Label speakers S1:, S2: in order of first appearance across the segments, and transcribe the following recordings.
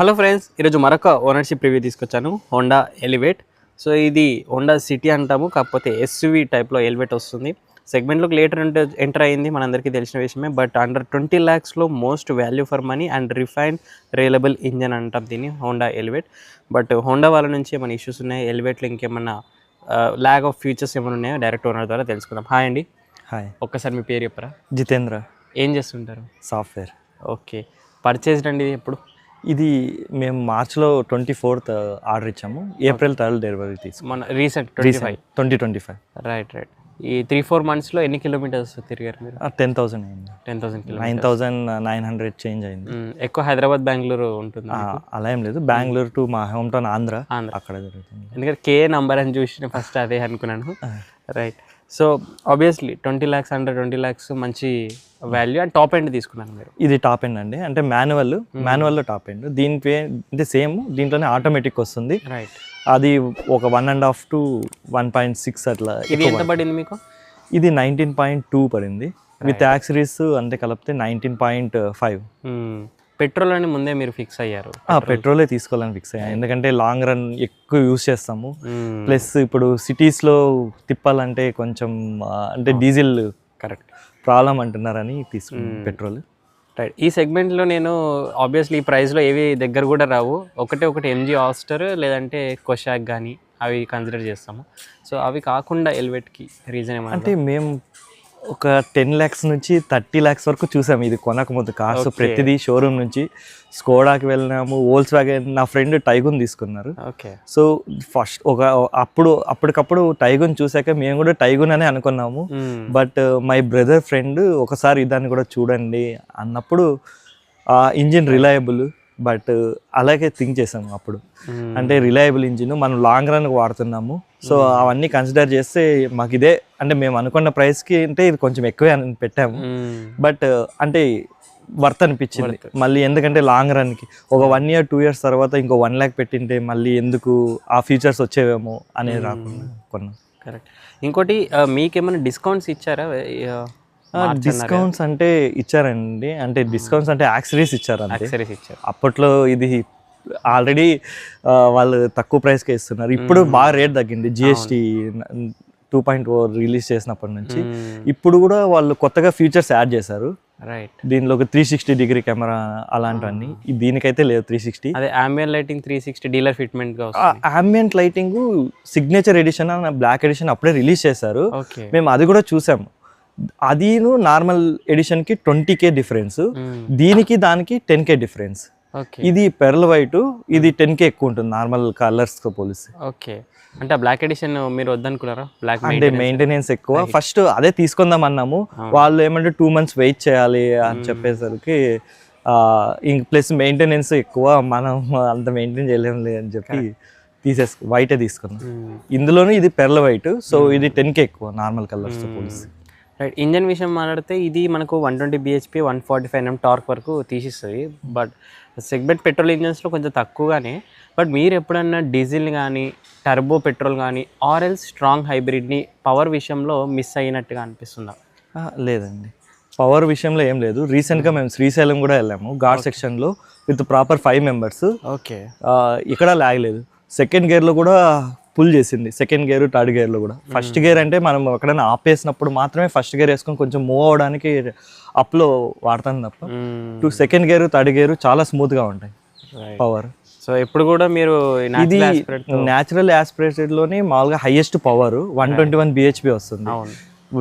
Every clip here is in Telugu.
S1: హలో ఫ్రెండ్స్, ఈరోజు మరొక ఓనర్షిప్ రివ్యూ తీసుకొచ్చాను. Honda elevate. సో ఇది హోండా సిటీ అంటాము, కాకపోతే ఎస్యూవీ టైప్లో ఎలివేట్ వస్తుంది. సెగ్మెంట్లోకి లేటర్ ఎంటర్ అయింది, మనందరికీ తెలిసిన విషయమే. బట్ అండర్ 20 lakhsలో most value for money and refined reliable engine అంటాం దీన్ని, హోండా ఎలివేట్. బట్ హోండా వాళ్ళ నుంచి ఏమైనా ఇష్యూస్ ఉన్నాయి, ఎలివేట్లో ఇంకేమన్నా ల్యాక్ ఆఫ్ ఫీచర్స్ ఏమైనా ఉన్నాయో డైరెక్ట్ ఓనర్ ద్వారా తెలుసుకుందాం. హాయ్ అండి.
S2: హాయ్,
S1: ఒక్కసారి మీ పేరు చెప్పరా?
S2: జితేంద్ర.
S1: ఏం చేస్తుంటారు?
S2: సాఫ్ట్వేర్.
S1: ఓకే. పర్చేజ్డ్ అండి ఇది ఎప్పుడు?
S2: ఇది మేము మార్చ్లో 24th ఆర్డర్ ఇచ్చాము, April 3rd డెలివరీ తీసుకున్నాం.
S1: మన రీసెంట్
S2: 2025.
S1: రైట్. ఈ 3-4 monthsలో ఎన్ని కిలోమీటర్స్ తిరిగారు మీరు?
S2: 10,000 అయింది.
S1: 10,000 కిలోమీటర్స్.
S2: 9,900 చేంజ్ అయింది.
S1: ఎక్కువ హైదరాబాద్ బెంగళూరు ఉంటుంది?
S2: అలా ఏం లేదు, బెంగళూరు టు మా హోమ్ టౌన్ ఆంధ్ర, అక్కడ జరుగుతుంది.
S1: ఎందుకంటే కే నంబర్ అని చూసి ఫస్ట్ అదే అనుకున్నాను. Right. So obviously 20 lakhs, under 20 lakhs మంచి వాల్యూ అండ్ టాప్ ఎండ్ తీసుకున్నాను మీరు.
S2: ఇది టాప్ ఎండ్ అండి, అంటే మాన్యువల్లో టాప్ ఎండ్. దీని అంటే సేమ్ దీంట్లోనే ఆటోమేటిక్ వస్తుంది.
S1: రైట్.
S2: అది ఒక 1.5 to 1.6 అట్లా.
S1: ఇది ఎంత పడింది మీకు?
S2: ఇది 19.2 పడింది, విత్ యాక్సరీస్ అంటే కలిపితే 19.5.
S1: పెట్రోల్ అని ముందే మీరు ఫిక్స్ అయ్యారు?
S2: పెట్రోలే తీసుకోవాలని ఫిక్స్ అయ్యాను, ఎందుకంటే లాంగ్ రన్ ఎక్కువ యూజ్ చేస్తాము. ప్లస్ ఇప్పుడు సిటీస్లో తిప్పాలంటే కొంచెం అంటే డీజిల్
S1: కరెక్ట్
S2: ప్రాబ్లం అంటున్నారని తీసుకున్నాను పెట్రోల్.
S1: రైట్. ఈ సెగ్మెంట్లో నేను ఆబ్వియస్లీ ఈ ప్రైస్లో ఏవి దగ్గర కూడా రావు. ఒకటి MG ఆస్టర్ లేదంటే కొషాక్ కానీ అవి కన్సిడర్ చేస్తాము. సో అవి కాకుండా ఎలివేట్కి రీజన్ ఏమంటే?
S2: అంటే మేము ఒక 10 lakhs నుంచి 30 lakhs వరకు చూసాము ఇది కొనకముందు కాస్ట్. ప్రతిదీ షోరూమ్ నుంచి స్కోడాకి వెళ్ళినాము, వోల్స్ వ్యాగన్. నా ఫ్రెండ్ టైగున్ తీసుకున్నారు.
S1: ఓకే.
S2: సో ఫస్ట్ అప్పటికప్పుడు టైగున్ చూసాక మేము కూడా టైగున్ అనే అనుకున్నాము. బట్ మై బ్రదర్ ఫ్రెండ్ ఒకసారి దాన్ని కూడా చూడండి అన్నప్పుడు ఇంజిన్ రిలయబుల్, బట్ అలాగే థింక్ చేసాము అప్పుడు. అంటే రిలయబుల్ ఇంజిన్, మనం లాంగ్ రన్ వాడుతున్నాము. సో అవన్నీ కన్సిడర్ చేస్తే మాకు ఇదే, అంటే మేము అనుకున్న ప్రైస్కి అంటే ఇది కొంచెం ఎక్కువే అని పెట్టాము. బట్ అంటే వర్త్ అనిపించింది మళ్ళీ, ఎందుకంటే లాంగ్ రన్కి ఒక 1 year 2 years తర్వాత ఇంకో 1 lakh పెట్టింటే మళ్ళీ ఎందుకు ఆ ఫీచర్స్ వచ్చేవేమో అనేది రాకుండా కొన్నాం.
S1: కరెక్ట్. ఇంకోటి మీకేమైనా డిస్కౌంట్స్ ఇచ్చారా?
S2: డిస్కౌంట్స్ అంటే ఇచ్చారండి, అంటే డిస్కౌంట్స్ అంటే యాక్సరీస్ ఇచ్చారు.
S1: యాక్సరీస్ ఇచ్చారు.
S2: అప్పట్లో ఇది ఆల్రెడీ వాళ్ళు తక్కువ ప్రైస్కే ఇస్తున్నారు. ఇప్పుడు బాగా రేట్ తగ్గింది, GST 2.0 రిలీజ్ చేసినప్పటి నుంచి. ఇప్పుడు కూడా వాళ్ళు కొత్తగా ఫీచర్స్ యాడ్ చేశారు.
S1: రైట్.
S2: దీనిలో ఒక 360-degree కెమెరా అలాంటివన్నీ. దీనికైతే లేదు 360.
S1: అదే ambient lighting 360 డీలర్ ఫిట్మెంట్ గా వస్తుంది.
S2: ambient lighting సిగ్నేచర్ ఎడిషన్ అన్న బ్లాక్ ఎడిషన్ అప్పుడే రిలీజ్ చేశారు.
S1: ఓకే.
S2: మేము అది కూడా చూసాము. అదిను నార్మల్ ఎడిషన్కి 20K డిఫరెన్స్, దీనికి దానికి 10K డిఫరెన్స్. ఇది పెర్ల్ వైట్, ఇది 10K ఎక్కువ ఉంటుంది నార్మల్ కలర్స్తో పోలిస్తే.
S1: ఓకే. అంటే బ్లాక్ ఎడిషన్ మీరు వద్దనుకున్నారా? బ్లాక్
S2: అంటే మెయింటెనెన్స్ ఎక్కువ. ఫస్ట్ అదే తీసుకుందాం అన్నాము, వాళ్ళు ఏమంటే 2 months వెయిట్ చేయాలి అని చెప్పేసరికి ప్లస్ మెయింటెనెన్స్ ఎక్కువ, మనం అంత మెయింటైన్ చేయలేము అని చెప్పి వైటే తీసుకున్నాం. ఇందులోనూ ఇది పెర్ల్ వైట్, సో ఇది 10K ఎక్కువ నార్మల్ కలర్స్తో పోలిస్తే.
S1: రైట్. ఇంజన్ విషయం మాట్లాడితే ఇది మనకు 120 bhp 145 Nm టార్క్ వరకు తీసిస్తుంది. బట్ సెగ్మెంట్ పెట్రోల్ ఇంజన్స్లో కొంచెం తక్కువగానే. బట్ మీరు ఎప్పుడన్నా డీజిల్ కానీ టర్బో పెట్రోల్ కానీ ఆర్ఎల్స్ స్ట్రాంగ్ హైబ్రిడ్ని పవర్ విషయంలో మిస్ అయినట్టుగా అనిపిస్తుందా?
S2: లేదండి, పవర్ విషయంలో ఏం లేదు. రీసెంట్గా మేము శ్రీశైలం కూడా వెళ్ళాము, ఘాట్ సెక్షన్లో విత్ ప్రాపర్ 5 members.
S1: ఓకే.
S2: ఇక్కడ లాగలేదు. సెకండ్ గేర్లో కూడా పుల్ చేసింది, సెకండ్ గేర్ థర్డ్ గేర్లో కూడా. ఫస్ట్ గేర్ అంటే మనం ఎక్కడైనా ఆపేసినప్పుడు మాత్రమే ఫస్ట్ గేర్ వేసుకొని కొంచెం మూవ్ అవడానికి అప్లో వాడతాను తప్ప సెకండ్ గేర్ థర్డ్ గేర్ చాలా స్మూత్గా ఉంటాయి పవర్.
S1: సో ఎప్పుడు కూడా మీరు
S2: ఇది న్యాచురల్ యాస్పిరేటెడ్లోనే మామూలుగా హైయెస్ట్ పవర్ 121 bhp వస్తుంది.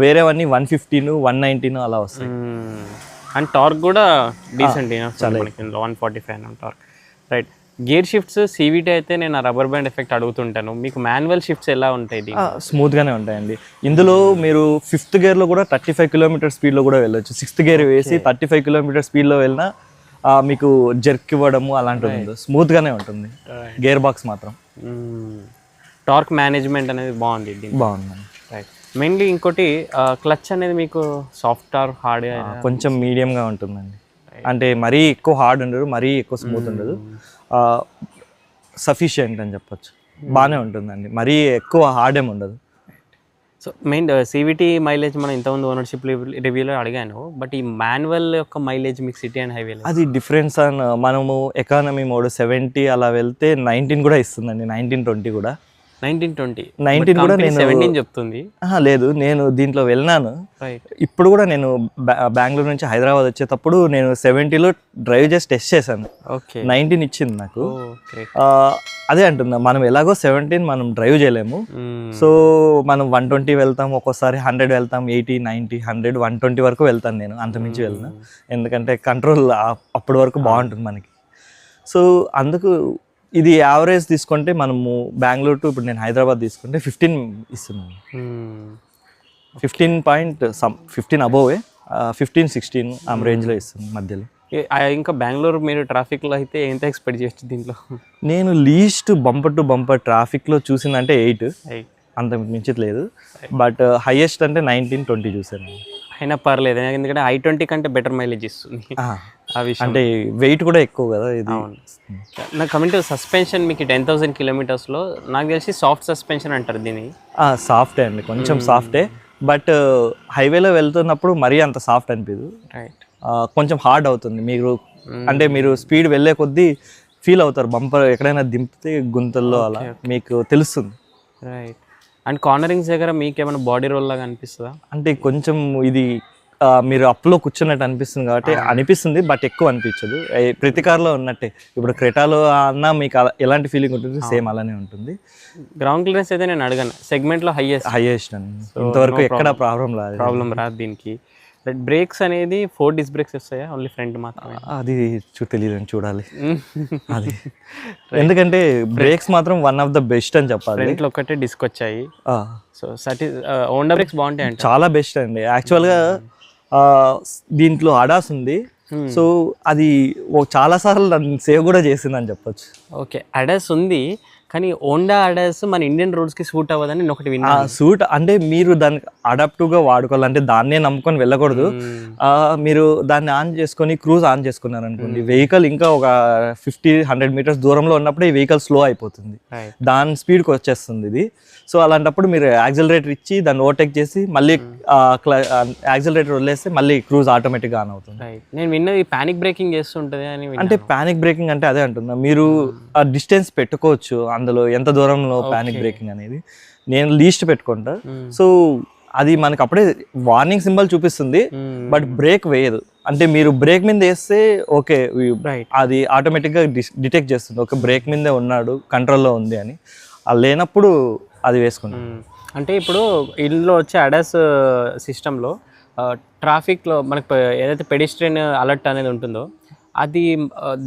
S2: వేరేవన్నీ 115 119 అలా వస్తాయి.
S1: అండ్ టార్క్ కూడా decent, 145 Nm torque. Right. Gear shifts CVT అయితే నేను రబ్బర్ బ్యాండ్ ఎఫెక్ట్ అడుగుతుంటాను, మీకు మాన్యువల్ షిఫ్ట్స్ ఎలా ఉంటాయి?
S2: స్మూత్గానే ఉంటాయండి. ఇందులో మీరు 5th గేర్లో కూడా 35 km స్పీడ్లో కూడా వెళ్ళొచ్చు. 6th గేర్ వేసి 35 km స్పీడ్లో వెళ్ళినా మీకు జర్క్ ఇవ్వడము అలాంటివి ఉండదు, స్మూత్గానే ఉంటుంది. గేర్ బాక్స్ మాత్రం
S1: టార్క్ మేనేజ్మెంట్ అనేది బాగుంది. రైట్. మెయిన్లీ ఇంకోటి క్లచ్ అనేది మీకు సాఫ్ట్ ఆర్ హార్డ్?
S2: కొంచెం మీడియంగా ఉంటుందండి, అంటే మరీ ఎక్కువ హార్డ్ ఉండదు, మరీ ఎక్కువ స్మూత్ ఉండదు. సఫిషియంట్ అని చెప్పొచ్చు, బాగానే ఉంటుందండి, మరీ ఎక్కువ హార్డ్ ఏమి ఉండదు.
S1: సో మెయిన్ CVT మైలేజ్ మనం ఇంతకుముందు ఓనర్షిప్ రివ్యూలో అడిగాను, బట్ ఈ మాన్యువల్ యొక్క మైలేజ్ మీకు సిటీ అండ్ హైవేలో
S2: అది డిఫరెన్స్ మనము ఎకానమీ మోడ్ 70 అలా వెళ్తే 19 కూడా ఇస్తుందండి, 19-20 కూడా.
S1: 19
S2: కూడా నేను
S1: 17 చెప్తుంది.
S2: లేదు, నేను దీంట్లో వెళ్ళినాను. ఇప్పుడు కూడా నేను బెంగళూరు నుంచి హైదరాబాద్ వచ్చేటప్పుడు నేను 70లో డ్రైవ్ చేసి టెస్ట్ చేశాను. 19 ఇచ్చింది నాకు. అదే అంటున్నా, మనం ఎలాగో 17 మనం డ్రైవ్ చేయలేము. సో మనం 120 వెళ్తాం, ఒక్కోసారి 100 వెళ్తాం, 80, 90, 100, 120 వరకు వెళ్తాను నేను, అంతమించి వెళ్ళిన. ఎందుకంటే కంట్రోల్ అప్పటి వరకు బాగుంటుంది మనకి. సో అందుకు ఇది యావరేజ్ తీసుకుంటే మనము బెంగళూరు టు ఇప్పుడు నేను హైదరాబాద్ తీసుకుంటే 15 ఇస్తున్నాను. 15 అబోవే, 15-16 ఆ రేంజ్లో ఇస్తుంది మధ్యలో.
S1: ఇంకా బెంగళూరు మీరు ట్రాఫిక్లో అయితే ఎంత ఎక్స్పెక్ట్ చేయొచ్చు దీంట్లో?
S2: నేను లీస్ట్ బంపర్ టు బంపర్ ట్రాఫిక్లో చూసిందంటే 8, అంత మించట్లేదు. బట్ హైయెస్ట్ అంటే 19-20 చూసాను.
S1: అయినా పర్లేదు, ఎందుకంటే I20 కంటే బెటర్ మైలేజ్ ఇస్తుంది ఆ విషయం.
S2: అంటే వెయిట్ కూడా ఎక్కువ కదా ఇది.
S1: నాకు కమింగ్ టు సస్పెన్షన్, మీకు 10,000 కిలోమీటర్స్లో నాకు తెలిసి సాఫ్ట్ సస్పెన్షన్ అంటారు దీన్ని.
S2: సాఫ్టే అండి, కొంచెం సాఫ్టే. బట్ హైవేలో వెళ్తున్నప్పుడు మరీ అంత సాఫ్ట్ అనిపించదు, కొంచెం హార్డ్ అవుతుంది. మీరు అంటే మీరు స్పీడ్ వెళ్ళే కొద్దీ ఫీల్ అవుతారు, బంపర్ ఎక్కడైనా దింపితే గుంతల్లో అలా మీకు తెలుస్తుంది.
S1: రైట్. అండ్ కార్నరింగ్స్ దగ్గర మీకు ఏమైనా బాడీ రోల్ లాగా అనిపిస్తుందా?
S2: అంటే కొంచెం ఇది మీరు అప్లో కూర్చున్నట్టు అనిపిస్తుంది కాబట్టి అనిపిస్తుంది, బట్ ఎక్కువ అనిపించదు. ప్రతి కార్లో ఉన్నట్టే, ఇప్పుడు క్రెటాలో అన్నా మీకు ఎలాంటి ఫీలింగ్ ఉంటుంది, సేమ్ అలానే ఉంటుంది.
S1: గ్రౌండ్ క్లియరెన్స్ అయితే నేను అడగను, సెగ్మెంట్లో హైయెస్ట్
S2: అండి. ఇంతవరకు ఎక్కడ ప్రాబ్లం
S1: రాదు దీనికి. బ్రేక్స్ అనేది 4 డిస్క్ బ్రేక్స్ వస్తాయా, ఓన్లీ ఫ్రంట్ మాత్రమే?
S2: అది తెలియదు, చూడాలి అది. ఎందుకంటే బ్రేక్స్ మాత్రం వన్ ఆఫ్ ద బెస్ట్ అని చెప్పాలి.
S1: ఫ్రంట్లో ఒకటే డిస్క్ వచ్చాయి. సో హోండా బ్రేక్స్ బాగుంటాయి అంటే
S2: చాలా బెస్ట్ అండి. యాక్చువల్గా దీంట్లో అడాస్ ఉంది, సో అది చాలా సార్లు నన్ను సేవ్ కూడా చేసిందని చెప్పొచ్చు.
S1: ఓకే, అడాస్ ఉంది, కానీ హోండా అడాస్ మన ఇండియన్ రోడ్స్కి సూట్ అవ్వదని ఒకటి విన్నా.
S2: సూట్ అంటే మీరు దానికి అడాప్టివ్గా వాడుకోవాలి, అంటే దాన్నే నమ్ముకొని వెళ్ళకూడదు. మీరు దాన్ని ఆన్ చేసుకొని క్రూజ్ ఆన్ చేసుకున్నారు అనుకోండి, వెహికల్ ఇంకా ఒక 50-100 మీటర్స్ దూరంలో ఉన్నప్పుడు ఈ వెహికల్ స్లో అయిపోతుంది, దాని స్పీడ్కి వచ్చేస్తుంది ఇది. సో అలాంటప్పుడు మీరు యాక్సిలరేటర్ ఇచ్చి దాన్ని ఓవర్టేక్ చేసి మళ్ళీ యాక్సిలరేటర్ వదిలేస్తే మళ్ళీ క్రూజ్ ఆటోమేటిక్గా ఆన్ అవుతుంది.
S1: నేను విన్నది పానిక్ బ్రేకింగ్ చేస్తుంటుంది అని.
S2: అంటే పానిక్ బ్రేకింగ్ అంటే అదే అంటున్నా, మీరు ఆ డిస్టెన్స్ పెట్టుకోవచ్చు అందులో, ఎంత దూరంలో పానిక్ బ్రేకింగ్ అనేది. నేను లీస్ట్ పెట్టుకుంటా. సో అది మనకు అప్పుడే వార్నింగ్ సింబల్ చూపిస్తుంది, బట్ బ్రేక్ వేయదు. అంటే మీరు బ్రేక్ మీద వేస్తే ఓకే, అది ఆటోమేటిక్గా డిటెక్ట్ చేస్తుంది, ఓకే బ్రేక్ మీదే ఉన్నాడు, కంట్రోల్లో ఉంది అని. అది లేనప్పుడు అది వేసుకుంటాం.
S1: అంటే ఇప్పుడు ఇందులో వచ్చే అడాస్ సిస్టంలో ట్రాఫిక్లో మనకు ఏదైతే పెడిస్ట్రియన్ అలర్ట్ అనేది ఉంటుందో, అది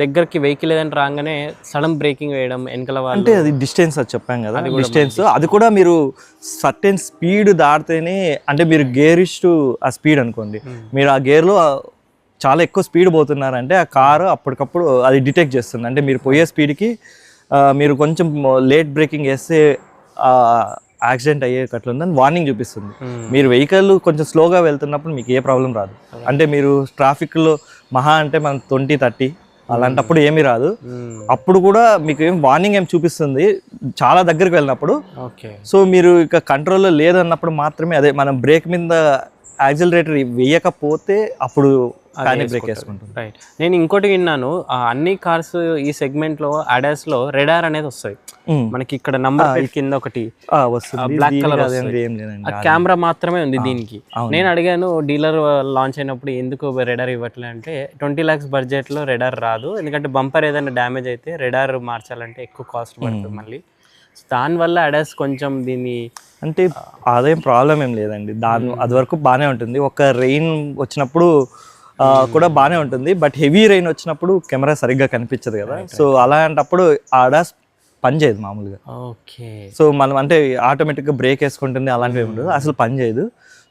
S1: దగ్గరికి వెహికల్ ఏదైనా రాగానే సడన్ బ్రేకింగ్ వేయడం వెనకాల వాళ్ళు.
S2: అంటే అది డిస్టెన్స్ అది చెప్పాం కదా, డిస్టెన్స్ అది కూడా మీరు సర్టెన్ స్పీడ్ దాటితేనే, అంటే మీరు గేర్ ఇష్టు ఆ స్పీడ్ అనుకోండి, మీరు ఆ గేర్లో చాలా ఎక్కువ స్పీడ్ పోతున్నారంటే ఆ కారు అప్పటికప్పుడు అది డిటెక్ట్ చేస్తుంది. అంటే మీరు పోయే స్పీడ్కి మీరు కొంచెం లేట్ బ్రేకింగ్ వేస్తే యాక్సిడెంట్ అయ్యేటట్లుందని వార్నింగ్ చూపిస్తుంది. మీరు వెహికల్ కొంచెం స్లోగా వెళ్తున్నప్పుడు మీకు ఏ ప్రాబ్లం రాదు. అంటే మీరు ట్రాఫిక్లో మహా అంటే మనం 20-30 అలాంటప్పుడు ఏమీ రాదు. అప్పుడు కూడా మీకు ఏం వార్నింగ్ ఏం చూపిస్తుంది చాలా దగ్గరికి వెళ్ళినప్పుడు. సో మీరు ఇక కంట్రోల్లో లేదన్నప్పుడు మాత్రమే, అదే మనం బ్రేక్ మీద యాక్సిలరేటర్ వేయకపోతే అప్పుడు బ్రేక్ వేసుకుంటాం.
S1: రైట్. నేను ఇంకోటి విన్నాను, అన్ని కార్స్ ఈ సెగ్మెంట్లో అడాస్లో రెడార్ అనేది వస్తుంది మనకి. ఇక్కడ నంబర్ ప్లేట్ కింద ఒకటి బ్లాక్ కలర్ కెమెరా మాత్రమే ఉంది దీనికి. నేను అడిగాను డీలర్ లాంచ్ అయినప్పుడు ఎందుకు రెడార్ ఇవ్వట్లే అంటే, 20 lakhs బడ్జెట్లో రెడార్ రాదు, ఎందుకంటే బంపర్ ఏదైనా డ్యామేజ్ అయితే రెడార్ మార్చాలంటే ఎక్కువ కాస్ట్ పడుతుంది మళ్ళీ. దానివల్ల అడాస్ కొంచెం దీన్ని,
S2: అంటే అదేం ప్రాబ్లం ఏం లేదండి, అది వరకు బాగానే ఉంటుంది. ఒక రెయిన్ వచ్చినప్పుడు కూడా బాగానే ఉంటుంది, బట్ హెవీ రెయిన్ వచ్చినప్పుడు కెమెరా సరిగ్గా కనిపించదు కదా. సో అలాంటప్పుడు అడాస్ పని చేయదు మామూలుగా.
S1: ఓకే.
S2: సో మనం అంటే ఆటోమేటిక్గా బ్రేక్ వేసుకుంటుంది, అలాంటివి ఉండదు, అసలు పని చేయదు.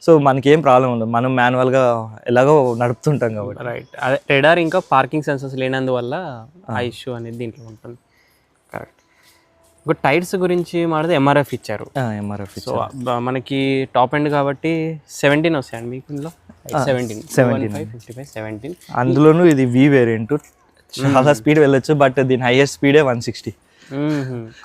S2: సో మనకి ఏం ప్రాబ్లం ఉండదు, మనం మాన్యువల్గా ఎలాగో నడుపుతుంటాం కాబట్టి.
S1: రైట్. అదే రెడార్ ఇంకా పార్కింగ్ సెన్సర్స్ లేనందువల్ల ఆ ఇష్యూ అనేది దీంట్లో ఉంటుంది. కరెక్ట్. ఒక టైర్స్ గురించి మాట్లాడితే MRF ఇచ్చారు.
S2: MRF.
S1: సో మనకి టాప్ ఎండ్ కాబట్టి 17 వస్తాయండి మీకు ఇందులో. 17.
S2: అందులోనూ ఇది V వేరియంట్, చాలా స్పీడ్ వెళ్ళొచ్చు, బట్ దీని హైయెస్ట్ స్పీడే 160.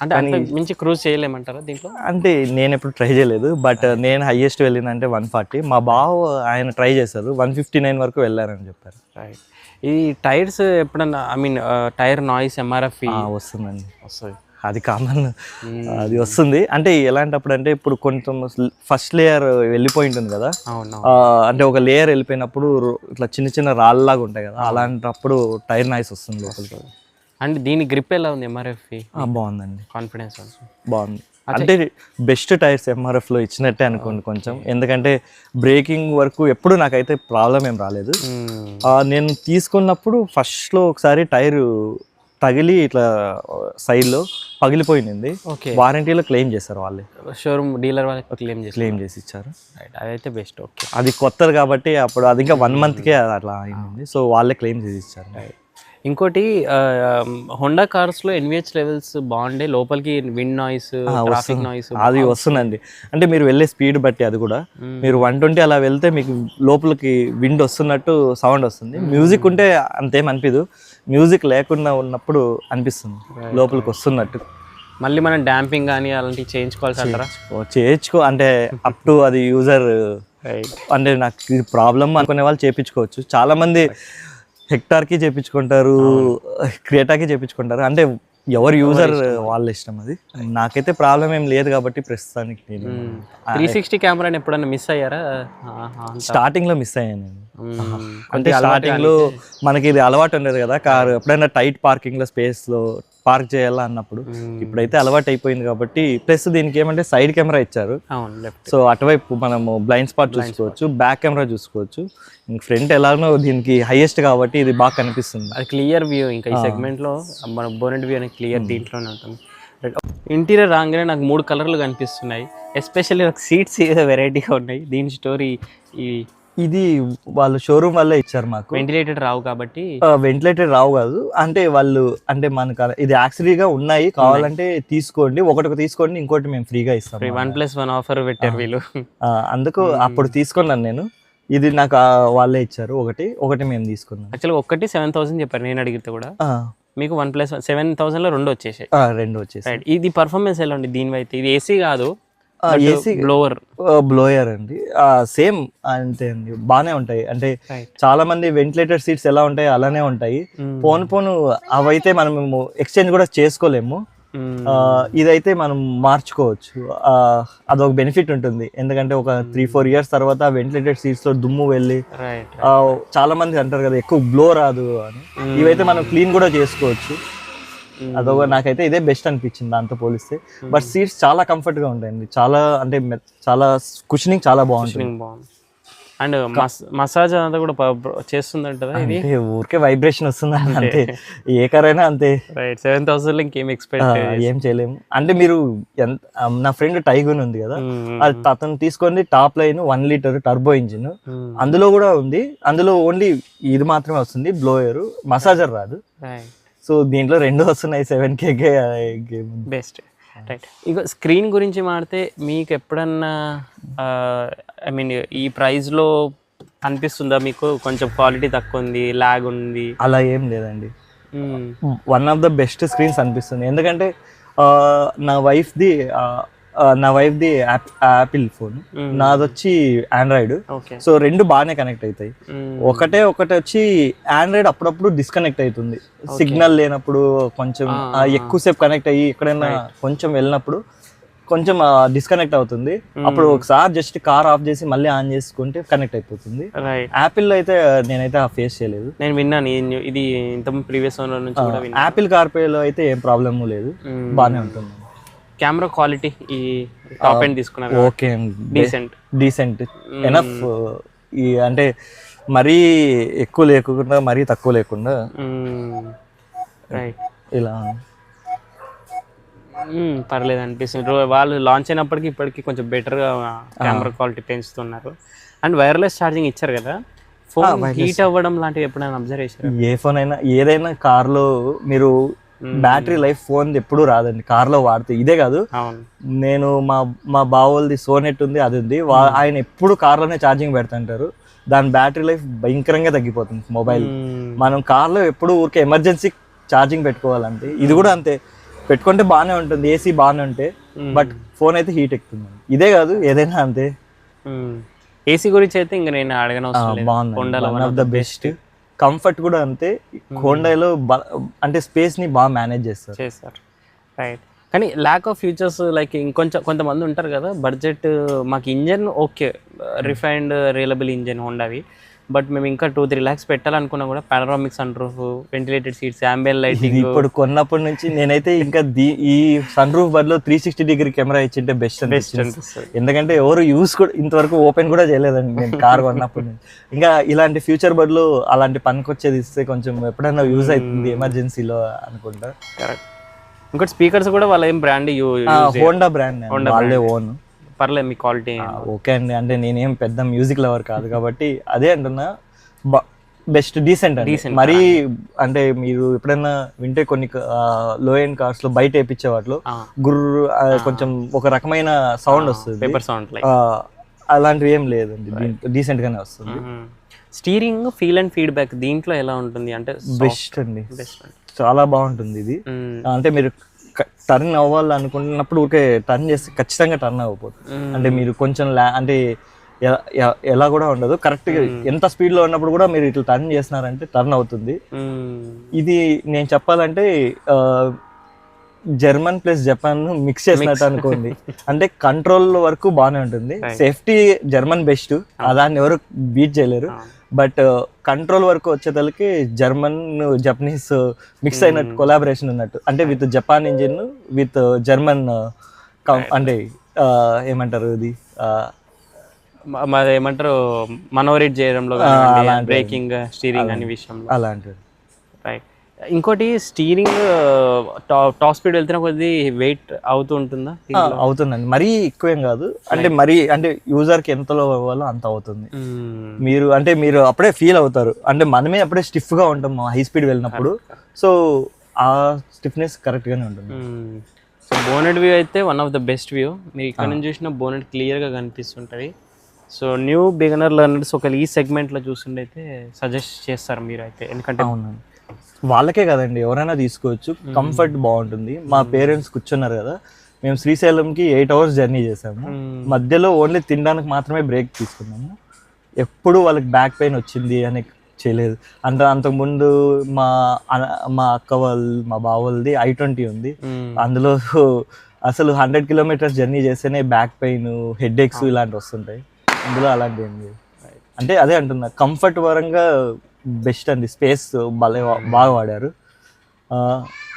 S1: అంటే అంత మించి క్రూజ్ చేయలేమంటారా దీంట్లో?
S2: అంటే నేను ఎప్పుడు ట్రై చేయలేదు, బట్ నేను హైయెస్ట్ వెళ్ళిందంటే 140. మా బావ ఆయన ట్రై చేశారు, 159 వరకు వెళ్ళారని చెప్పారు.
S1: రైట్. ఈ టైర్స్ ఎప్పుడన్నా I mean tyre noise MRF
S2: వస్తుందండి,
S1: వస్తుంది,
S2: అది కామన్, అది వస్తుంది. అంటే ఎలాంటప్పుడు అంటే ఇప్పుడు కొంచెం ఫస్ట్ లేయర్ వెళ్ళిపోయి ఉంటుంది కదా, అంటే ఒక లేయర్ వెళ్ళిపోయినప్పుడు ఇట్లా చిన్న చిన్న రాళ్ళలాగా ఉంటాయి కదా, అలాంటప్పుడు టైర్ నాయిస్ వస్తుంది లోపలికి.
S1: అండ్ దీని గ్రిప్ ఎలా ఉంది ఎంఆర్ఎఫ్?
S2: బాగుందండి,
S1: కాన్ఫిడెన్స్
S2: బాగుంది. అంటే బెస్ట్ టైర్స్ ఎంఆర్ఎఫ్లో ఇచ్చినట్టే అనుకోండి కొంచెం, ఎందుకంటే బ్రేకింగ్ వరకు ఎప్పుడు నాకైతే ప్రాబ్లం ఏం రాలేదు. నేను తీసుకున్నప్పుడు ఫస్ట్లో ఒకసారి టైరు తగిలి ఇట్లా సైడ్లో పగిలిపోయింది, వారంటీలో క్లెయిమ్ చేశారు వాళ్ళే,
S1: షోరూమ్ డీలర్ వాళ్ళకి క్లెయిమ్ చేసి
S2: ఇచ్చారు.
S1: అదైతే బెస్ట్. ఓకే,
S2: అది కొత్తది కాబట్టి అప్పుడు అది ఇంకా 1 monthకే అట్లా అయింది, సో వాళ్ళే క్లెయిమ్ చేసి ఇచ్చారు.
S1: ఇంకోటి హోండా కార్స్లో ఎన్విహెచ్ లెవెల్స్ బాగుండే, లోపలికి విండ్ నాయిస్, ట్రాఫిక్ నాయిస్
S2: అది వస్తుందండి. అంటే మీరు వెళ్ళే స్పీడ్ బట్టి అది కూడా, మీరు 120 అలా వెళ్తే మీకు లోపలికి విండ్ వస్తున్నట్టు సౌండ్ వస్తుంది. మ్యూజిక్ ఉంటే అంతేం అనిపిదు, మ్యూజిక్ లేకుండా ఉన్నప్పుడు అనిపిస్తుంది లోపలికి వస్తున్నట్టు.
S1: మళ్ళీ మనం డాంపింగ్ కానీ అలాంటివి చేయించుకోవాల్సి అంటారా?
S2: చేయించుకో అంటే అప్ టు అది యూజర్, అంటే నాకు ఇది ప్రాబ్లమ్ అనుకునే వాళ్ళు చేయించుకోవచ్చు. చాలా మంది హెక్టార్కి చేయించుకుంటారు, క్రియేటాకి చేయించుకుంటారు, అంటే ఎవరు యూజర్ వాళ్ళ ఇష్టం. అది నాకైతే ప్రాబ్లం ఏం లేదు కాబట్టి ప్రస్తుతానికి. నేను
S1: 360 కెమెరాని ఎప్పుడన్నా మిస్ అయ్యారా?
S2: స్టార్టింగ్లో మిస్ అయ్యాను నేను. అంటే స్టార్టింగ్లో మనకి ఇది అలవాటు ఉండేది కదా, కారు ఎప్పుడైనా టైట్ పార్కింగ్లో స్పేస్లో పార్క్ చేయాలా అన్నప్పుడు. ఇప్పుడైతే అలవాటు అయిపోయింది కాబట్టి, ప్లస్ దీనికి ఏమంటే సైడ్ కెమెరా ఇచ్చారు, సో అటువైపు మనము బ్లైండ్ స్పాట్ చూసుకోవచ్చు, బ్యాక్ కెమెరా చూసుకోవచ్చు. ఫ్రంట్ ఎలాగో దీనికి హైయెస్ట్ కాబట్టి ఇది బాగా కనిపిస్తుంది,
S1: అది క్లియర్ వ్యూ. ఇంకా ఈ సెగ్మెంట్లో మన బోనెట్ వ్యూ అనేది క్లియర్ దీంట్లోనే ఉంటుంది. ఇంటీరియర్ రాగానే నాకు 3 కలర్లు కనిపిస్తున్నాయి, ఎస్పెషల్లీ నాకు సీట్స్ ఏదో వెరైటీగా ఉన్నాయి. దీని స్టోరీ,
S2: ఇది వాళ్ళు షోరూమ్ వల్లే ఇచ్చారు మాకు.
S1: వెంటిలేటెడ్ రావు కాబట్టి,
S2: వెంటిలేటెడ్ రావు కాదు, అంటే వాళ్ళు అంటే మనకు ఇది యాక్చువల్గా ఉన్నాయి, కావాలంటే తీసుకోండి, ఒకటి తీసుకోండి, ఇంకోటి మేము ఫ్రీగా ఇస్తాం.
S1: 1+1 ఆఫర్ పెట్టారు వీళ్ళు,
S2: అందుకు అప్పుడు తీసుకున్నాను నేను. ఇది నాకు వాళ్ళే ఇచ్చారు, ఒకటి మేము తీసుకున్నాం.
S1: యాక్చువల్గా ఒకటి 7,000 చెప్పారు నేను అడిగితే కూడా, మీకు 1+1 7,000లో 2 వచ్చేసాయి.
S2: 2 వచ్చేసాయి.
S1: ఇది పర్ఫార్మెన్స్ ఎలా ఉంది దీని అయితే? ఇది ఏసీ కాదు,
S2: ఏసీ బ్లోయర్ అండి, సేమ్ అంతే అండి, బాగానే ఉంటాయి. అంటే చాలా మంది వెంటిలేటెడ్ సీట్స్ ఎలా ఉంటాయి అలానే ఉంటాయి. పోను అవైతే మనం ఎక్స్చేంజ్ కూడా చేసుకోలేము, ఇదైతే మనం మార్చుకోవచ్చు. అదొక బెనిఫిట్ ఉంటుంది, ఎందుకంటే ఒక 3-4 years తర్వాత వెంటిలేటెడ్ సీట్స్ లో దుమ్ము వెళ్ళి చాలా మంది అంటారు కదా ఎక్కువ బ్లో రాదు అని, ఇవైతే మనం క్లీన్ కూడా చేసుకోవచ్చు. అదొక నాకైతే ఇదే బెస్ట్ అనిపించింది దాంతో పోలిస్తే. బట్ సీట్స్ చాలా కంఫర్ట్ గా ఉంటాయండి, చాలా అంటే చాలా కుషనింగ్ చాలా బాగుంటుంది.
S1: అండ్ మసాజ్ అంతా కూడా చేస్తుందంట ఇది,
S2: ఊరికే వైబ్రేషన్ వస్తుంది అంతే, ఏ కార్ అయినా అంతే.
S1: 7,000 ఇంకేం ఎక్స్పెక్ట్
S2: ఏం చేయలేము. అంటే మీరు ఎంత, నా ఫ్రెండ్ టైగన్ ఉంది కదా, అతను తీసుకొని top line 1 liter turbo engine, అందులో కూడా ఉంది, అందులో ఓన్లీ ఇది మాత్రమే వస్తుంది బ్లోయర్, మసాజర్ రాదు. సో దీంట్లో 2 వస్తున్నాయి 7K
S1: బెస్ట్. రైట్. ఇక స్క్రీన్ గురించి మాడితే మీకు ఎప్పుడన్నా ఐ మీన్ ఈ ప్రైస్లో అనిపిస్తుందా మీకు కొంచెం క్వాలిటీ తక్కువ ఉంది, ల్యాగ్ ఉంది?
S2: అలా ఏం లేదండి, one of the best screens అనిపిస్తుంది. ఎందుకంటే నా వైఫ్ది యాపిల్ ఫోన్, నాది వచ్చి ఆండ్రాయిడ్, సో 2 బాగానే కనెక్ట్ అవుతాయి. ఒకటి వచ్చి ఆండ్రాయిడ్ అప్పుడప్పుడు డిస్కనెక్ట్ అవుతుంది, సిగ్నల్ లేనప్పుడు కొంచెం ఎక్కువసేపు కనెక్ట్ అయ్యి ఎక్కడైనా కొంచెం వెళ్ళినప్పుడు కొంచెం డిస్కనెక్ట్ అవుతుంది. అప్పుడు ఒకసారి జస్ట్ కార్ ఆఫ్ చేసి మళ్ళీ ఆన్ చేసుకుంటే కనెక్ట్ అయిపోతుంది. యాపిల్ అయితే నేనైతే ఫేస్ చేయలేదు.
S1: నేను విన్నాను ఇది ఇంత ప్రీవియస్ ఓనర్ నుంచి కూడా విన్నాను.
S2: యాపిల్ కార్ప్లేలో అయితే ఏం ప్రాబ్లమ్ లేదు, బాగానే ఉంటుంది.
S1: కెమెరా క్వాలిటీ ఈ టాప్ ఎండ్ తీసుకున్నారు,
S2: ఓకే, డీసెంట్ ఎనఫ్. ఈ అంటే మరీ ఎక్కువ లేకుండా మరీ తక్కువ లేకుండా
S1: రైట్
S2: ఇలా
S1: పర్లేదు అనిపిస్తుంది. వాళ్ళు లాంచ్ అయినప్పటికీ ఇప్పటికీ కొంచెం బెటర్గా కెమెరా క్వాలిటీ పెంచుతున్నారు. అండ్ వైర్లెస్ ఛార్జింగ్ ఇచ్చారు కదా, ఫోన్ హీట్ అవ్వడం లాంటివి ఎప్పుడైనా అబ్జర్వ్ చేశారు?
S2: ఏ ఫోన్ అయినా ఏదైనా కార్లో మీరు బ్యాటరీ లైఫ్ ఫోన్ ఎప్పుడు రాదండి కార్లో వాడితే. ఇదే కాదు, నేను మా బావోల్ది సోనెట్ ఉంది, అది ఉంది, ఆయన ఎప్పుడు కార్లోనే ఛార్జింగ్ పెడుతుంటారు, దాని బ్యాటరీ లైఫ్ భయంకరంగా తగ్గిపోతుంది. మొబైల్ మనం కార్లో ఎప్పుడు ఊరికే ఎమర్జెన్సీ ఛార్జింగ్ పెట్టుకోవాలంటే ఇది కూడా అంతే. పెట్టుకుంటే బాగానే ఉంటుంది, ఏసీ బాగానే ఉంటే, బట్ ఫోన్ అయితే హీట్ ఎక్కుతుంది. ఇదే కాదు ఏదైనా అంతే.
S1: ఏసీ గురించి అయితే ఇంకా నేను అడగనవసరం లేదు.
S2: బాగుంది, one of the best. Comfort కూడా అంతే. హోండాలో అంటే స్పేస్ ని బాగా మేనేజ్ చేస్తారు.
S1: రైట్. కానీ ల్యాక్ ఆఫ్ ఫీచర్స్ లైక్ ఇంకొంచెం కొంతమంది ఉంటారు కదా, బడ్జెట్ మాకు engine okay, refined reliable engine హోండావి, బట్ మేము ఇంకా 2-3 lakhs పెట్టాలనుకున్నా కూడా panoramic sunroof, ventilated seats, ambient lighting.
S2: ఇప్పుడు కొన్నప్పటి నుంచి నేనైతే ఇంకా ఈ సన్ రూఫ్ బదులు 360-degree కెమెరా ఇచ్చింటే బెస్ట్ అనిపిస్తుంది. ఎందుకంటే ఎవరు యూస్ కూడా ఇంతవరకు ఓపెన్ కూడా చేయలేదండి నేను కార్ కొన్నప్పటి నుంచి. ఇంకా ఇలాంటి ఫ్యూచర్ బదులు అలాంటి పనికొచ్చేది ఇస్తే కొంచెం ఎప్పుడైనా యూజ్ అవుతుంది ఎమర్జెన్సీలో అనుకుంటా.
S1: కరెక్ట్. ఇంకోటి స్పీకర్స్ కూడా వాళ్ళ ఏం బ్రాండ్
S2: హోండా బ్రాండ్, వాళ్ళే ఓన్.
S1: పర్లేదు మీ క్వాలిటీ
S2: ఓకే అండి. అంటే నేనేం పెద్ద మ్యూజిక్ లవర్ కాదు కాబట్టి అదే అంటున్నా, బెస్ట్, డీసెంట్ అండి. మరీ అంటే మీరు ఎప్పుడైనా వింటే కొన్ని లో ఎండ్ కార్స్ లో బయట వేయించే వాటిలో గుర్రు కొంచెం ఒక రకమైన సౌండ్ వస్తుంది,
S1: పేపర్ సౌండ్,
S2: అలాంటివి ఏం లేదండి, డీసెంట్ గానే వస్తుంది.
S1: స్టీరింగ్ ఫీల్ అండ్ ఫీడ్బ్యాక్ దీంట్లో ఎలా ఉంటుంది అంటే
S2: బెస్ట్ అండి, చాలా బాగుంటుంది ఇది. అంటే మీరు టర్న్ అవ్వాలనుకున్నప్పుడు ఊరికే టర్న్ చేస్తే ఖచ్చితంగా టర్న్ అవ్వకపోతుంది. అంటే మీరు కొంచెం అంటే ఎలా కూడా ఉండదు, కరెక్ట్ గా ఎంత స్పీడ్ లో ఉన్నప్పుడు కూడా మీరు ఇట్లా టర్న్ చేస్తున్నారంటే టర్న్ అవుతుంది. ఇది నేను చెప్పాలంటే జర్మన్ ప్లస్ జపాన్ మిక్స్ చేసినట్టు అనుకోండి. అంటే కంట్రోల్ వరకు బాగానే ఉంటుంది, సేఫ్టీ జర్మన్ బెస్ట్, దాన్ని ఎవరు బీట్ చేయలేరు. బట్ కంట్రోల్ వరకు వచ్చేతలకి జర్మన్ జపనీస్ మిక్స్ అయినట్టు కొలాబరేషన్ ఉన్నట్టు. అంటే with Japan engine with German అంటే ఏమంటారు ఇది
S1: ఏమంటారు మనోరేట్ చేయడంలో, బ్రేకింగ్, స్టీరింగ్ అనే విషయంలో
S2: అలాంటివి.
S1: రైట్. ఇంకోటి స్టీరింగ్ టాప్ స్పీడ్ వెళ్తున్న కొద్ది వెయిట్ అవుతూ ఉంటుందా?
S2: అవుతుందండి, మరీ ఎక్కువేం కాదు. అంటే మరీ అంటే యూజర్ కి ఎంతలో అవ్వాలో అంత అవుతుంది. మీరు అప్పుడే ఫీల్ అవుతారు. అంటే మనమే అప్పుడే స్టిఫ్ గా ఉంటాం హై స్పీడ్ వెళ్ళినప్పుడు, సో ఆ స్టిఫ్నెస్ కరెక్ట్ గానే ఉంటుంది.
S1: సో బోనెట్ వ్యూ అయితే one of the best view. మీరు ఇక్కడ నుంచి చూసిన బోనెట్ క్లియర్ గా కనిపిస్తుంటది. సో న్యూ బిగినర్ లర్నర్స్ ఒకవేళ ఈ సెగ్మెంట్లో చూస్తుండైతే సజెస్ట్ చేస్తారు మీరు అయితే, ఎందుకంటే
S2: వాళ్ళకే కదండి, ఎవరైనా తీసుకోవచ్చు, కంఫర్ట్ బాగుంటుంది. మా పేరెంట్స్ కూర్చున్నారు కదా, మేము శ్రీశైలంకి 8 hours జర్నీ చేసాము, మధ్యలో ఓన్లీ తినడానికి మాత్రమే బ్రేక్ తీసుకున్నాము. ఎప్పుడు వాళ్ళకి బ్యాక్ పెయిన్ వచ్చింది అని చేయలేదు. అంటే అంతకుముందు మా అక్క మా బావ వాళ్ళది i20 ఉంది, అందులో అసలు 100 kilometers జర్నీ చేస్తేనే బ్యాక్ పెయిన్, హెడ్ ఎక్స్ ఇలాంటివి వస్తుంటాయి. అందులో అలాంటి ఏం లేదు. అంటే అదే అంటున్నా, కంఫర్ట్ పరంగా బెస్ట్ అండి, స్పేస్ బాగా వాడారు.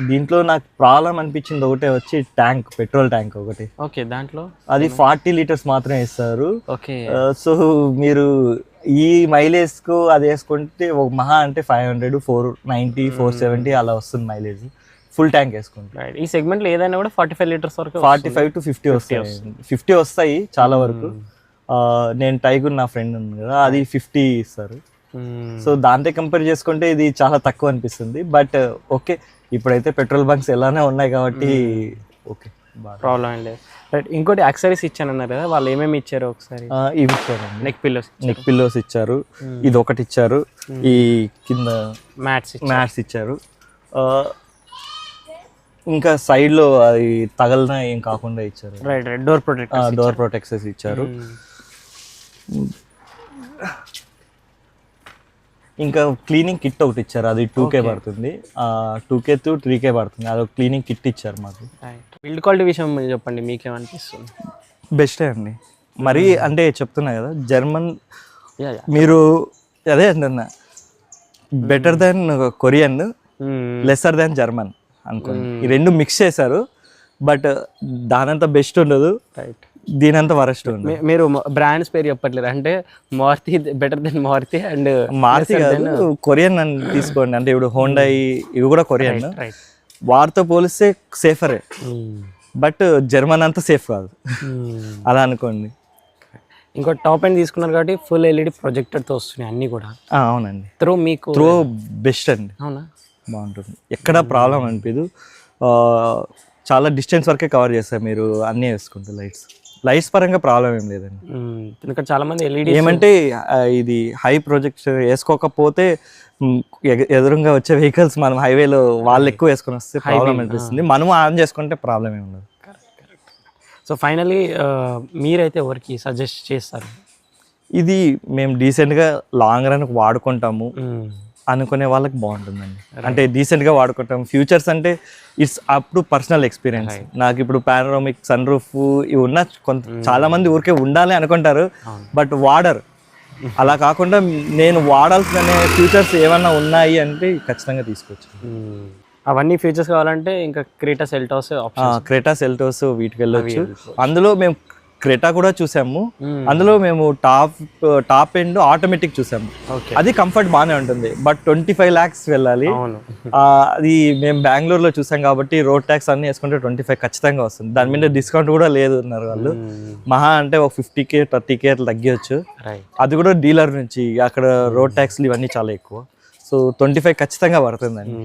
S2: దీంట్లో నాకు ప్రాబ్లం అనిపించింది ఒకటే వచ్చి ట్యాంక్, పెట్రోల్ ట్యాంక్ ఒకటి.
S1: ఓకే, దాంట్లో
S2: అది 40 liters మాత్రమే ఇస్తారు.
S1: ఓకే,
S2: సో మీరు ఈ మైలేజ్ కు అది వేసుకుంటే ఒక మహా అంటే 500, 490, 470 అలా వస్తుంది మైలేజ్, ఫుల్ ట్యాంక్ వేసుకుంటే.
S1: ఈ సెగ్మెంట్ లో ఏదైనా కూడా 45 liters వరకు,
S2: 45 to 50 వస్తాయి. 50 వస్తాయి చాలా వరకు. నేను టైగర్, నా ఫ్రెండ్ ఉంది కదా, అది 50 ఇస్తారు. సో దాంతో కంపేర్ చేసుకుంటే ఇది చాలా తక్కువ అనిపిస్తుంది. బట్ ఓకే, ఇప్పుడైతే పెట్రోల్ బంక్స్ ఎలానే ఉన్నాయి కాబట్టి ఓకే,
S1: ప్రాబ్లం ఏం లేదు. రైట్. ఇంకోటి యాక్సరీస్ ఇచ్చానన్నారు కదా, వాళ్ళు ఏమేమి ఇచ్చారు ఒకసారి?
S2: ఇవి ఇచ్చారు,
S1: నెక్ పిల్లోస్
S2: ఇచ్చారు, ఇది ఒకటి ఇచ్చారు, ఈ కింద మ్యాట్స్ ఇచ్చారు. ఇంకా సైడ్ లో అది తగలన ఏం కాకుండా ఇచ్చారు.
S1: రైట్. డోర్
S2: ప్రొటెక్టర్స్ ఇచ్చారు. ఇంకా క్లీనింగ్ కిట్ ఒకటి ఇచ్చారు, అది 2K పడుతుంది, 2K to 3K పడుతుంది. అదొక క్లీనింగ్ కిట్ ఇచ్చారు మాకు.
S1: బిల్డ్ క్వాలిటీ విషయం చెప్పండి, మీకేమనిపిస్తుంది?
S2: బెస్టే అండి. మరి అంటే చెప్తున్నా కదా, జర్మన్ మీరు అదే అంటున్నా, better than Korean, lesser than German అనుకోండి. ఈ రెండు మిక్స్ చేశారు, బట్ దానంత బెస్ట్ ఉండదు, దీనంత వరస్ట్ ఉండదు.
S1: మీరు బ్రాండ్స్ పేరు చెప్పట్లేదు అంటే, Maruti better than Maruti and
S2: Maruti కాదు, కొరియన్ అని తీసుకోండి. అంటే ఇప్పుడు హోండా ఇవి కూడా కొరియన్, వాటితో పోలిస్తే సేఫరే, బట్ జర్మన్ అంతా సేఫ్ కాదు, అలా అనుకోండి.
S1: ఇంకో టాప్ ఎండ్ తీసుకున్నారు కాబట్టి ఫుల్ LED ప్రొజెక్టర్తో వస్తున్నాయి అన్నీ కూడా.
S2: అవునండి,
S1: త్రో
S2: బెస్ట్ అండి.
S1: అవునా,
S2: బాగుంటుంది, ఎక్కడ ప్రాబ్లం అనిపించదు. చాలా డిస్టెన్స్ వరకే కవర్ చేస్తారు మీరు అన్నీ వేసుకుంటే లైట్స్. లైట్స్ పరంగా ప్రాబ్లం ఏం లేదండి.
S1: ఎందుకంటే చాలా మంది ఎల్ఈడి
S2: ఏమంటే ఇది హై ప్రొజెక్టర్ వేసుకోకపోతే ఎదురుగా వచ్చే వెహికల్స్ మనం హైవేలో వాళ్ళు ఎక్కువ వేసుకొని వస్తే ప్రాబ్లం అనిపిస్తుంది. మనం ఆన్ చేసుకుంటే ప్రాబ్లం ఏమి ఉండదు.
S1: సో ఫైనలీ మీరైతే ఎవరికి సజెస్ట్ చేస్తారు?
S2: ఇది మేము డీసెంట్గా లాంగ్ రన్ వాడుకుంటాము అనుకునే వాళ్ళకి బాగుంటుందండి. అంటే డీసెంట్గా వాడుకుంటాం. ఫ్యూచర్స్ అంటే it's up to personal experience. నాకు ఇప్పుడు పానోరామిక్ సన్ రూఫ్ ఇవి ఉన్న చాలా మంది ఊరికే ఉండాలి అనుకుంటారు, బట్ వాడరు. అలా కాకుండా నేను వాడాల్సిన ఫ్యూచర్స్ ఏమన్నా ఉన్నాయి అంటే ఖచ్చితంగా తీసుకోవచ్చు.
S1: అవన్నీ ఫీచర్స్ కావాలంటే ఇంకా క్రెటా సెల్టోస్
S2: క్రెటా సెల్టోస్ వీటికి వెళ్ళొచ్చు. అందులో మేము క్రెటా కూడా చూసాము. అందులో మేము టాప్ ఎండ్ ఆటోమేటిక్ చూసాము. అది కంఫర్ట్ బాగానే ఉంటుంది, బట్ 25 lakhs వెళ్ళాలి. అది మేము బెంగళూరులో చూసాం కాబట్టి రోడ్ ట్యాక్స్ అన్ని వేసుకుంటే 25 ఖచ్చితంగా వస్తుంది. దాని మీద డిస్కౌంట్ కూడా లేదు అన్నారు వాళ్ళు. మహా అంటే ఒక 50K 30K తగ్గవచ్చు. అది కూడా డీలర్ నుంచి. అక్కడ రోడ్ ట్యాక్స్లు ఇవన్నీ చాలా ఎక్కువ. సో 25 ఖచ్చితంగా పడుతుందండి.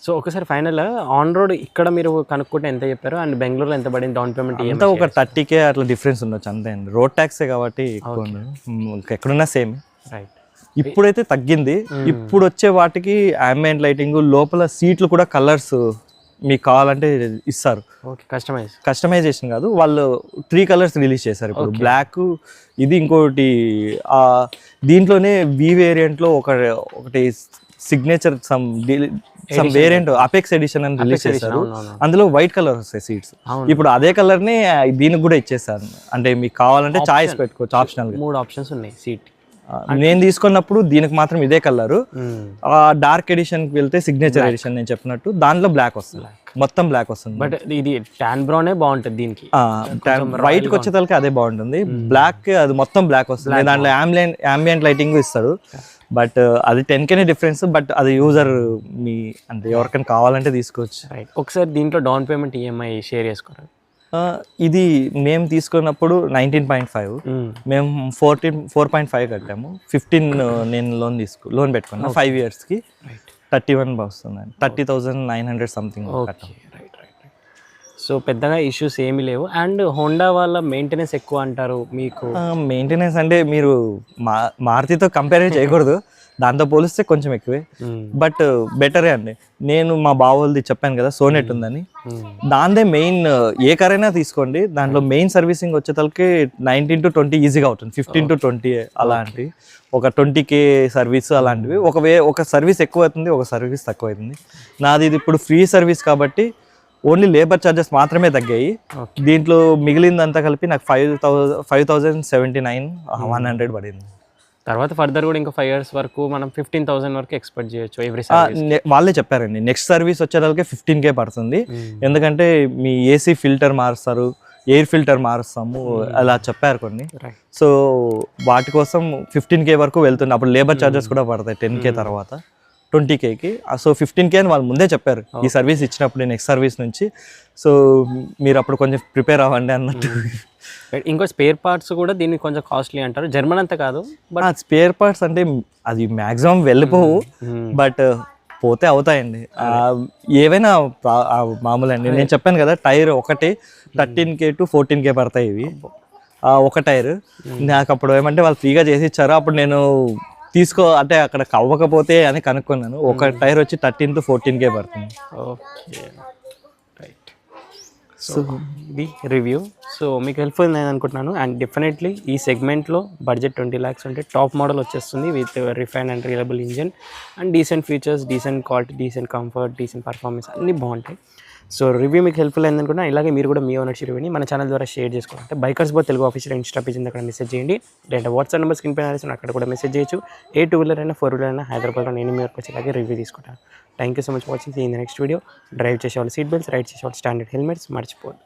S1: సో ఒకసారి ఫైనల్ ఆన్ రోడ్ ఇక్కడ మీరు కనుక్కుంటే ఎంత చెప్పారు అండ్ బెంగళూరులో ఎంత పడింది డౌన్ పేమెంట్?
S2: అంతా ఒక 30K అట్లా డిఫరెన్స్ ఉండొచ్చు అంతే అండి. రోడ్ ట్యాక్సే కాబట్టి ఎక్కువ ఎక్కడున్నా సేమ్.
S1: రైట్.
S2: ఇప్పుడైతే తగ్గింది. ఇప్పుడు వచ్చే వాటికి అంబియంట్ లైటింగ్, లోపల సీట్లు కూడా కలర్స్ మీకు కావాలంటే ఇస్తారు. కస్టమైజేషన్ కాదు, వాళ్ళు 3 కలర్స్ రిలీజ్ చేశారు ఇప్పుడు. బ్లాక్, ఇది ఇంకోటి దీంట్లోనే వి వేరియంట్లో ఒకటి signature some variant apex edition అని రిలీజ్ చేశారు. అందులో వైట్ కలర్ వస్తాయి సీట్స్. ఇప్పుడు అదే కలర్ ని దీనికి కూడా ఇచ్చేసారు. అంటే మీకు కావాలంటే చాయిస్ పెట్టుకోవచ్చు. ఆప్షనల్
S1: 3 ఆప్షన్స్ ఉన్నాయి సీట్.
S2: నేను తీసుకున్నప్పుడు దీనికి మాత్రం ఇదే కలర్. డార్క్ ఎడిషన్ కి వెళ్తే సిగ్నేచర్ ఎడిషన్ నేను చెప్పినట్టు దాంట్లో బ్లాక్ వస్తుంది, మొత్తం బ్లాక్ వస్తుంది.
S1: బట్ ఇది టాన్ బ్రౌనే బాగుంటుంది దీనికి.
S2: వైట్ కి వచ్చేసరికి అదే బాగుంటుంది. బ్లాక్ అది మొత్తం బ్లాక్ వస్తుంది. దాంట్లో అంబియంట్ లైటింగ్ ఇస్తాడు. బట్ అది 10K డిఫరెన్స్. బట్ అది యూజర్ మీ అంటే ఎవరికైనా కావాలంటే తీసుకోవచ్చు.
S1: ఒకసారి దీంట్లో డౌన్ పేమెంట్ ఈఎంఐ షేర్ చేసుకోరు.
S2: ఇది మేము తీసుకున్నప్పుడు 19.5, మేము 4.5 కట్టాము. 15 నేను లోన్ పెట్టుకున్నా 5 yearsకి. 31 వస్తుందండి. 30,900 సంథింగ్ కట్టాము.
S1: సో పెద్దగా ఇష్యూస్ ఏమీ లేవు. అండ్ హోండా వాళ్ళ మెయింటెనెన్స్ ఎక్కువ అంటారు. మీకు
S2: మెయింటెనెన్స్ అంటే మీరు మారుతితో కంపేర్ చేయకూడదు, దాంతో పోలిస్తే కొంచెం ఎక్కువే. బట్ బెటరే అండి. నేను మా బావోల్ది చెప్పాను కదా సోనెట్ ఉందని, దాందే మెయిన్. ఏ కార్ అయినా తీసుకోండి, దాంట్లో మెయిన్ సర్వీసింగ్ వచ్చేతలకి 19 to 20 ఈజీగా అవుతుంది. 15 to 20 అలాంటివి, ఒక 20K సర్వీస్ అలాంటివి. ఒక సర్వీస్ ఎక్కువ అవుతుంది, ఒక సర్వీస్ తక్కువ అవుతుంది. నాది ఇది ఇప్పుడు ఫ్రీ సర్వీస్ కాబట్టి ఓన్లీ లేబర్ ఛార్జెస్ మాత్రమే తగ్గాయి. దీంట్లో మిగిలిందంతా కలిపి నాకు 5,079,100 పడింది.
S1: తర్వాత ఫర్దర్ కూడా ఇంకా 5 years వరకు మనం 15,000 వరకు ఎక్స్పెక్ట్ చేయొచ్చు ఎవ్రీ.
S2: వాళ్ళే చెప్పారండి నెక్స్ట్ సర్వీస్ వచ్చేదానికి 15K పడుతుంది. ఎందుకంటే మీ ఏసీ ఫిల్టర్ మారుస్తారు, ఎయిర్ ఫిల్టర్ మారుస్తాము అలా చెప్పారు కొన్ని. సో వాటి కోసం 15K వరకు వెళ్తుంది. అప్పుడు లేబర్ ఛార్జెస్ కూడా పడతాయి 10K తర్వాత 20Kకి. సో 15K అని వాళ్ళు ముందే చెప్పారు ఈ సర్వీస్ ఇచ్చినప్పుడు నెక్స్ట్ సర్వీస్ నుంచి. సో మీరు అప్పుడు కొంచెం ప్రిపేర్ అవ్వండి అన్నట్టు.
S1: ఇంకో స్పేర్ పార్ట్స్ కూడా దీనికి కొంచెం కాస్ట్లీ అంటారు. జర్మన్ అంతా కాదు, బట్
S2: స్పేర్ పార్ట్స్ అంటే అది మ్యాక్సిమం వెళ్ళిపోవు, బట్ పోతే అవుతాయండి. ఏవైనా మామూలు అండి. నేను చెప్పాను కదా టైర్ ఒకటి 13K to 14K పడతాయి ఇవి. ఒక టైర్ నాకు అప్పుడు ఏమంటే వాళ్ళు ఫ్రీగా చేసి ఇచ్చారు. అప్పుడు నేను అంటే అక్కడ అవ్వకపోతే అని కనుక్కున్నాను. ఒక టైర్ వచ్చి 13 to 14K పడుతుంది.
S1: Okay, right. సో ఇది రివ్యూ. సో మీకు హెల్ప్ఫుల్ నేను అనుకుంటున్నాను. అండ్ డెఫినెట్లీ ఈ సెగ్మెంట్లో బడ్జెట్ 20 lakhs ఉంటే టాప్ మోడల్ వచ్చేస్తుంది with refine and reliable engine and decent features, decent quality, decent comfort, decent performance అన్నీ బాగుంటాయి. సో రివ్యూ మీకు హెల్ప్ఫుల్ అయింది అనుకుంటున్నా. ఇలాగే మీరు కూడా మీ ఓనర్షిప్ రివ్యూని మన ఛానల్ ద్వారా షేర్ చేసుకోవాలంటే బైకర్స్ బో తెలుగు ఆఫీషియల్ ఇన్స్టా పేజ్ ఉంది, అక్కడ మెసేజ్ చేయండి. లేదా వాట్సాప్ నెంబర్ స్క్రీన్ పైన అక్కడ కూడా మెసేజ్ చేయొచ్చు. ఏ 2-wheeler అయినా 4-wheeler అయినా హైదరాబాద్లో నేను మీ వరకు వచ్చి ఇలాగే రివ్యూ తీసుకుంటాను. Thank you so much for watching. In the next video. Drive చేసేవాళ్ళు సీట్ బెల్ట్స్, రైడ్ చేసేవాళ్ళు స్టాండర్డ్ హెల్మెట్స్ మర్చిపోదు.